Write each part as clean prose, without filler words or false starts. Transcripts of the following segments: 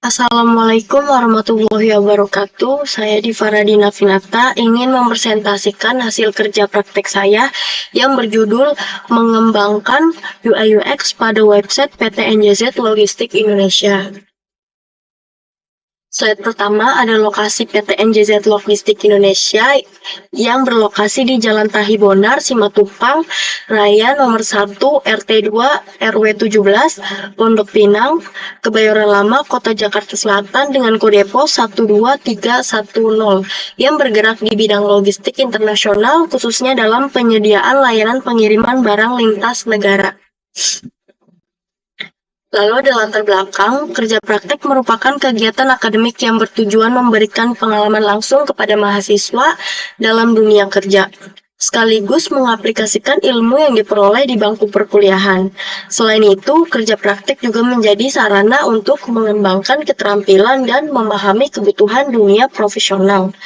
Assalamualaikum warahmatullahi wabarakatuh. Saya Diva Radina Finata ingin mempresentasikan hasil kerja praktek saya yang berjudul Mengembangkan UI UX pada website PT NJZ Logistik Indonesia. Slide pertama ada lokasi PT NJZ Logistik Indonesia yang berlokasi di Jalan Tahi Bonar, Simatupang, Raya nomor 1, RT 2, RW 17, Pondok Pinang, Kebayoran Lama, Kota Jakarta Selatan dengan kode pos 12310 yang bergerak di bidang logistik internasional khususnya dalam penyediaan layanan pengiriman barang lintas negara. Lalu ada latar belakang, kerja praktek merupakan kegiatan akademik yang bertujuan memberikan pengalaman langsung kepada mahasiswa dalam dunia kerja, sekaligus mengaplikasikan ilmu yang diperoleh di bangku perkuliahan. Selain itu, kerja praktek juga menjadi sarana untuk mengembangkan keterampilan dan memahami kebutuhan dunia profesional.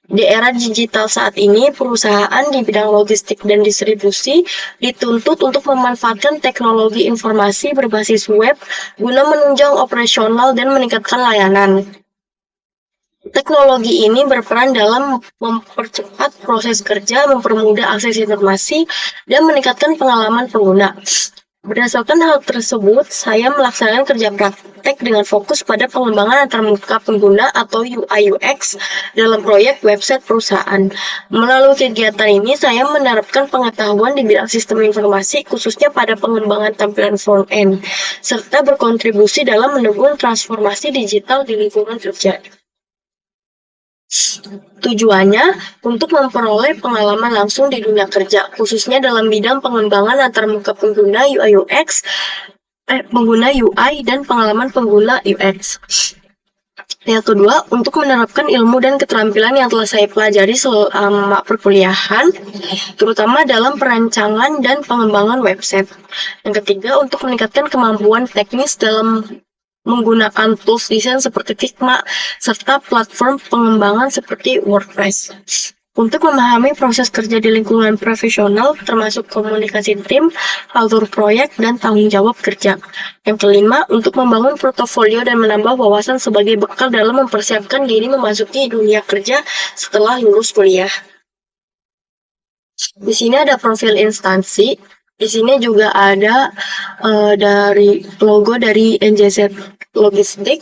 Di era digital saat ini, perusahaan di bidang logistik dan distribusi dituntut untuk memanfaatkan teknologi informasi berbasis web guna menunjang operasional dan meningkatkan layanan. Teknologi ini berperan dalam mempercepat proses kerja, mempermudah akses informasi, dan meningkatkan pengalaman pengguna. Berdasarkan hal tersebut, saya melaksanakan kerja praktek dengan fokus pada pengembangan antarmuka pengguna atau UI UX dalam proyek website perusahaan. Melalui kegiatan ini, saya menerapkan pengetahuan di bidang sistem informasi khususnya pada pengembangan tampilan front-end, serta berkontribusi dalam mendukung transformasi digital di lingkungan kerja. Tujuannya untuk memperoleh pengalaman langsung di dunia kerja, khususnya dalam bidang pengembangan antarmuka pengguna pengguna UI dan pengalaman pengguna UX. Yang kedua, untuk menerapkan ilmu dan keterampilan yang telah saya pelajari selama perkuliahan, terutama dalam perancangan dan pengembangan website. Yang ketiga, untuk meningkatkan kemampuan teknis dalam menggunakan tools desain seperti Figma, serta platform pengembangan seperti WordPress. Untuk memahami proses kerja di lingkungan profesional, termasuk komunikasi tim, alur proyek, dan tanggung jawab kerja. Yang kelima, untuk membangun portofolio dan menambah wawasan sebagai bekal dalam mempersiapkan diri memasuki dunia kerja setelah lulus kuliah. Di sini ada profil instansi. Di sini juga ada dari logo dari NJZ Logistik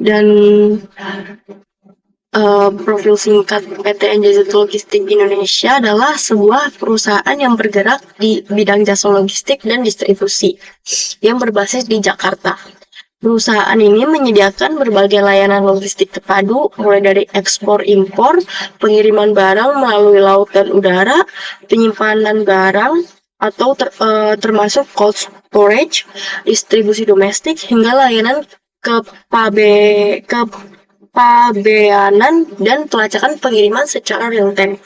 dan profil singkat PT NJZ Logistik Indonesia adalah sebuah perusahaan yang bergerak di bidang jasa logistik dan distribusi yang berbasis di Jakarta. Perusahaan ini menyediakan berbagai layanan logistik terpadu, mulai dari ekspor-impor, pengiriman barang melalui laut dan udara, penyimpanan barang, atau termasuk cold storage, distribusi domestik, hingga layanan kepabeanan dan pelacakan pengiriman secara real-time.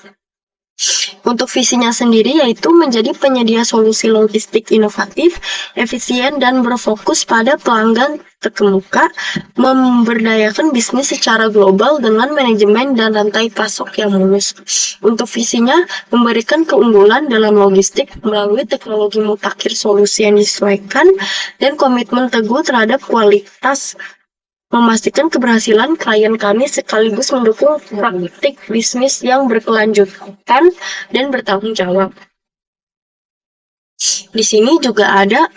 Untuk visinya sendiri yaitu menjadi penyedia solusi logistik inovatif, efisien, dan berfokus pada pelanggan terkemuka, memberdayakan bisnis secara global dengan manajemen dan rantai pasok yang mulus. Untuk visinya, memberikan keunggulan dalam logistik melalui teknologi mutakhir solusi yang disesuaikan dan komitmen teguh terhadap kualitas, memastikan keberhasilan klien kami sekaligus mendukung praktik bisnis yang berkelanjutan dan bertanggung jawab. Di sini juga ada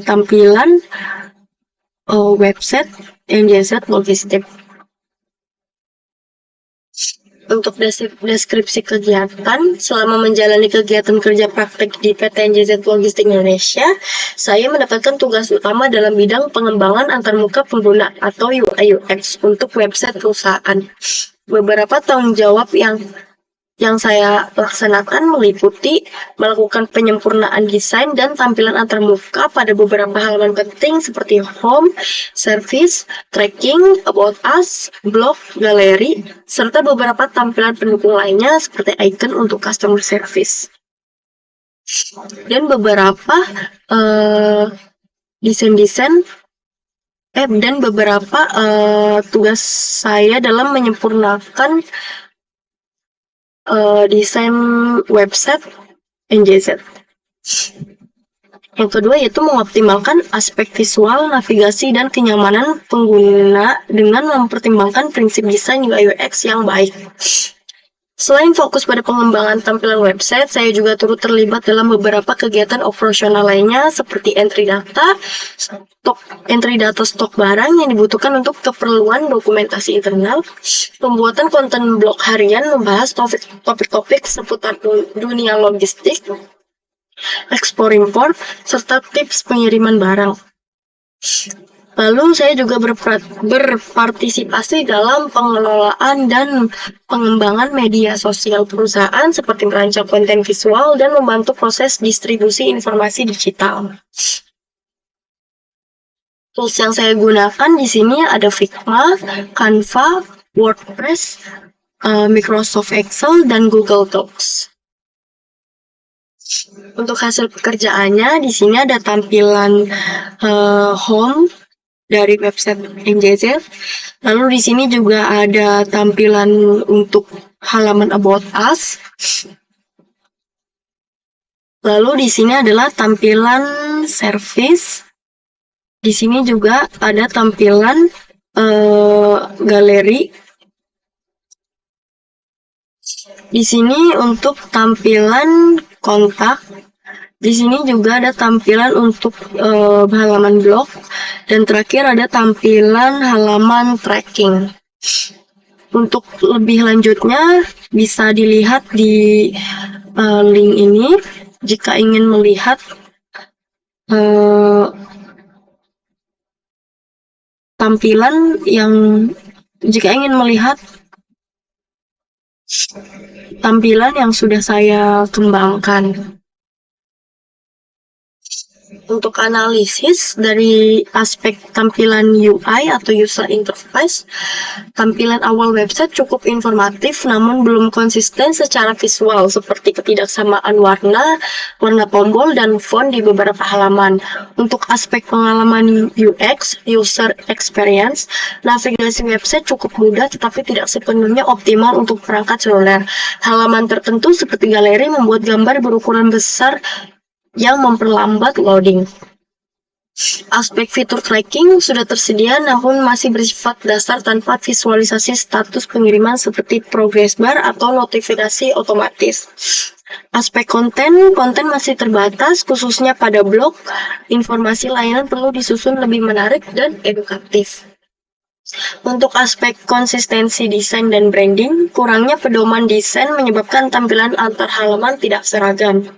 tampilan website NJZ Logistik. Untuk deskripsi kegiatan, selama menjalani kegiatan kerja praktek di PT NJZ Logistik Indonesia, saya mendapatkan tugas utama dalam bidang pengembangan antarmuka pengguna atau UI UX untuk website perusahaan. Beberapa tanggung jawab yang saya laksanakan meliputi melakukan penyempurnaan desain dan tampilan antarmuka pada beberapa halaman penting seperti home, service, tracking, about us, blog, galeri, serta beberapa tampilan pendukung lainnya seperti icon untuk customer service. Dan beberapa desain dan beberapa tugas saya dalam menyempurnakan desain website NJZ. Yang kedua yaitu mengoptimalkan aspek visual, navigasi, dan kenyamanan pengguna dengan mempertimbangkan prinsip desain UI UX yang baik. Selain fokus pada pengembangan tampilan website, saya juga turut terlibat dalam beberapa kegiatan operasional lainnya seperti entry data stok barang yang dibutuhkan untuk keperluan dokumentasi internal, pembuatan konten blog harian membahas topik-topik seputar dunia logistik, ekspor-impor, serta tips pengiriman barang. Lalu saya juga berpartisipasi dalam pengelolaan dan pengembangan media sosial perusahaan seperti merancang konten visual dan membantu proses distribusi informasi digital. Tools yang saya gunakan di sini ada Figma, Canva, WordPress, Microsoft Excel, dan Google Docs. Untuk hasil pekerjaannya, di sini ada tampilan home dari website NJZ. Lalu di sini juga ada tampilan untuk halaman About Us. Lalu di sini adalah tampilan service. Di sini juga ada tampilan galeri. Di sini untuk tampilan kontak. Di sini juga ada tampilan untuk halaman blog, dan terakhir ada tampilan halaman tracking. Untuk lebih lanjutnya bisa dilihat di link ini jika ingin melihat tampilan yang sudah saya kembangkan. Untuk analisis dari aspek tampilan UI atau user interface, tampilan awal website cukup informatif namun belum konsisten secara visual seperti ketidaksamaan warna tombol, dan font di beberapa halaman. Untuk aspek pengalaman UX, user experience, navigasi website cukup mudah tetapi tidak sepenuhnya optimal untuk perangkat seluler. Halaman tertentu seperti galeri membuat gambar berukuran besar yang memperlambat loading. Aspek fitur tracking sudah tersedia namun masih bersifat dasar tanpa visualisasi status pengiriman seperti progress bar atau notifikasi otomatis. Aspek konten masih terbatas khususnya pada blog. Informasi layanan perlu disusun lebih menarik dan edukatif. Untuk aspek konsistensi desain dan branding, kurangnya pedoman desain menyebabkan tampilan antar halaman tidak seragam.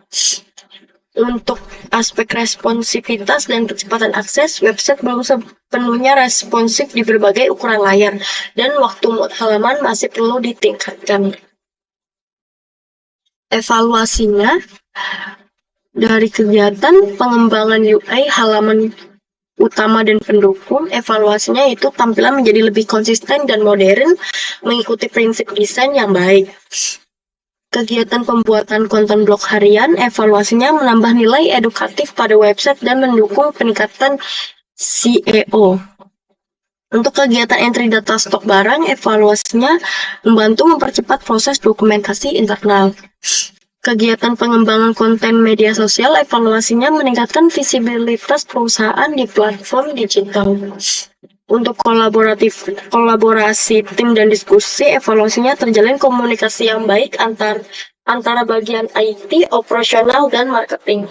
Untuk aspek responsivitas dan kecepatan akses, website belum sepenuhnya responsif di berbagai ukuran layar, dan waktu muat halaman masih perlu ditingkatkan. Evaluasinya, dari kegiatan pengembangan UI halaman utama dan pendukung, evaluasinya yaitu tampilan menjadi lebih konsisten dan modern, mengikuti prinsip desain yang baik. Kegiatan pembuatan konten blog harian, evaluasinya menambah nilai edukatif pada website dan mendukung peningkatan SEO. Untuk kegiatan entry data stok barang, evaluasinya membantu mempercepat proses dokumentasi internal. Kegiatan pengembangan konten media sosial, evaluasinya meningkatkan visibilitas perusahaan di platform digital. Untuk kolaborasi tim dan diskusi, evaluasinya terjalin komunikasi yang baik antara bagian IT, operasional, dan marketing.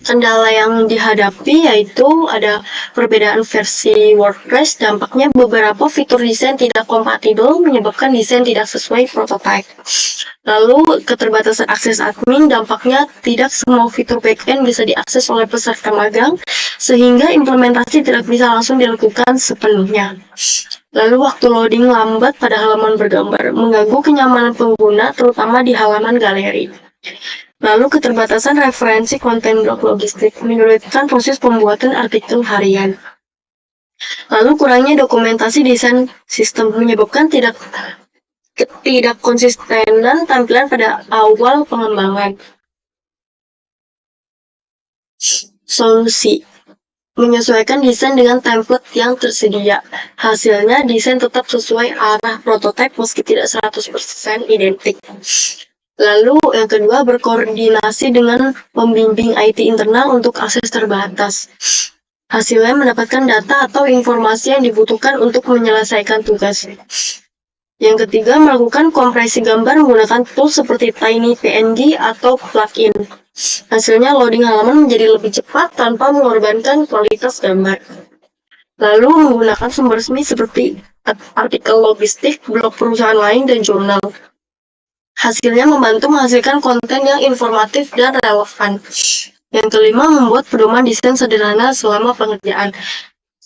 Kendala yang dihadapi yaitu ada perbedaan versi WordPress, dampaknya beberapa fitur desain tidak kompatibel menyebabkan desain tidak sesuai prototipe. Lalu keterbatasan akses admin, dampaknya tidak semua fitur backend bisa diakses oleh peserta magang sehingga implementasi tidak bisa langsung dilakukan sepenuhnya. Lalu waktu loading lambat pada halaman bergambar, mengganggu kenyamanan pengguna terutama di halaman galeri. Lalu keterbatasan referensi konten blog logistik menyulitkan proses pembuatan artikel harian. Lalu kurangnya dokumentasi desain sistem menyebabkan tidak konsistenan tampilan pada awal pengembangan. Solusi: menyesuaikan desain dengan template yang tersedia. Hasilnya desain tetap sesuai arah prototipe meski tidak 100% identik. Lalu yang kedua, berkoordinasi dengan pembimbing IT internal untuk akses terbatas. Hasilnya mendapatkan data atau informasi yang dibutuhkan untuk menyelesaikan tugas. Yang ketiga, melakukan kompresi gambar menggunakan tools seperti TinyPNG atau plugin. Hasilnya loading halaman menjadi lebih cepat tanpa mengorbankan kualitas gambar. Lalu menggunakan sumber resmi seperti artikel logistik, blog perusahaan lain, dan jurnal. Hasilnya membantu menghasilkan konten yang informatif dan relevan. Yang kelima, membuat pedoman desain sederhana selama pengerjaan.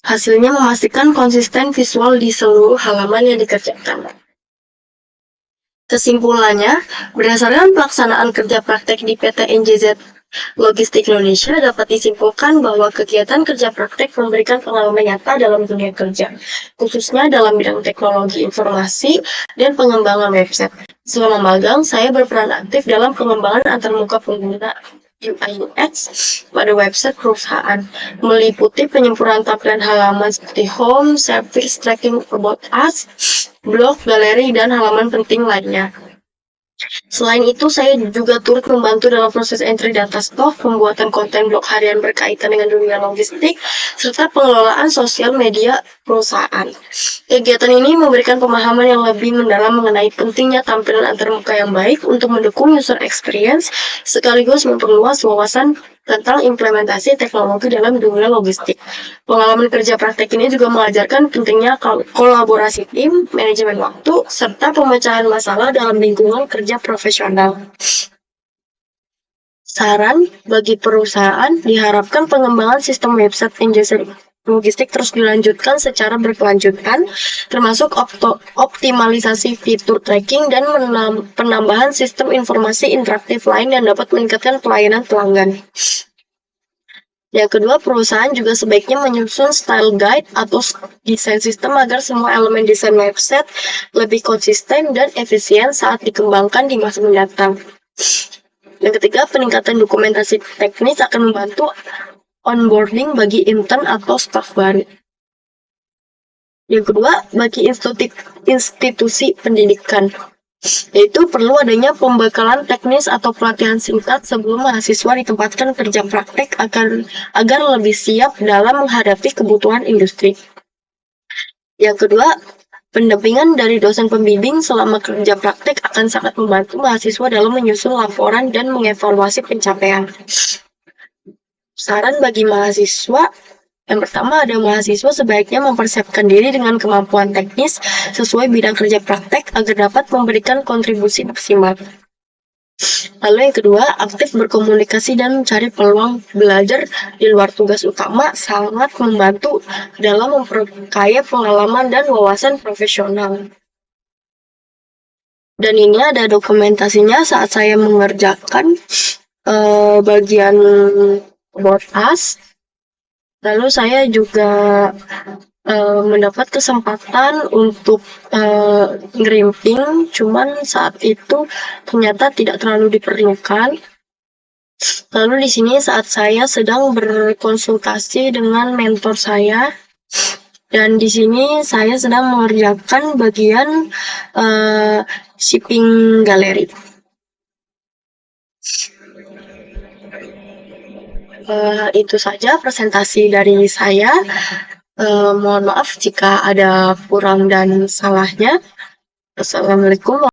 Hasilnya memastikan konsisten visual di seluruh halaman yang dikerjakan. Kesimpulannya, berdasarkan pelaksanaan kerja praktek di PT NJZ Logistik Indonesia, dapat disimpulkan bahwa kegiatan kerja praktek memberikan pengalaman nyata dalam dunia kerja, khususnya dalam bidang teknologi informasi dan pengembangan website. Selama magang, saya berperan aktif dalam pengembangan antarmuka pengguna UI/UX pada website perusahaan, meliputi penyempurnaan tampilan halaman seperti home, service, tracking about us, blog, galeri, dan halaman penting lainnya. Selain itu, saya juga turut membantu dalam proses entry data stok, pembuatan konten blog harian berkaitan dengan dunia logistik, serta pengelolaan sosial media perusahaan. Kegiatan ini memberikan pemahaman yang lebih mendalam mengenai pentingnya tampilan antarmuka yang baik untuk mendukung user experience, sekaligus memperluas wawasan tentang implementasi teknologi dalam dunia logistik. Pengalaman kerja praktek ini juga mengajarkan pentingnya kolaborasi tim, manajemen waktu, serta pemecahan masalah dalam lingkungan kerja profesional. Saran bagi perusahaan, diharapkan pengembangan sistem website NJZ Logistik terus dilanjutkan secara berkelanjutan, termasuk optimalisasi fitur tracking dan penambahan sistem informasi interaktif lain yang dapat meningkatkan pelayanan pelanggan. Yang kedua, perusahaan juga sebaiknya menyusun style guide atau desain sistem agar semua elemen desain website lebih konsisten dan efisien saat dikembangkan di masa mendatang. Yang ketiga, peningkatan dokumentasi teknis akan membantu onboarding bagi intern atau staf baru. Yang kedua, bagi institusi pendidikan, yaitu perlu adanya pembekalan teknis atau pelatihan singkat sebelum mahasiswa ditempatkan kerja praktek agar lebih siap dalam menghadapi kebutuhan industri. Yang kedua, pendampingan dari dosen pembimbing selama kerja praktek akan sangat membantu mahasiswa dalam menyusun laporan dan mengevaluasi pencapaian. Saran bagi mahasiswa, yang pertama ada mahasiswa sebaiknya mempersiapkan diri dengan kemampuan teknis sesuai bidang kerja praktek agar dapat memberikan kontribusi maksimal. Lalu yang kedua, aktif berkomunikasi dan mencari peluang belajar di luar tugas utama sangat membantu dalam memperkaya pengalaman dan wawasan profesional. Dan ini ada dokumentasinya saat saya mengerjakan bagian about us. Lalu saya juga mendapat kesempatan untuk ngerimping, cuman saat itu ternyata tidak terlalu diperlukan. Lalu di sini saat saya sedang berkonsultasi dengan mentor saya, dan di sini saya sedang mengerjakan bagian shipping galeri. Itu saja presentasi dari saya. Mohon maaf jika ada kurang dan salahnya. Assalamualaikum.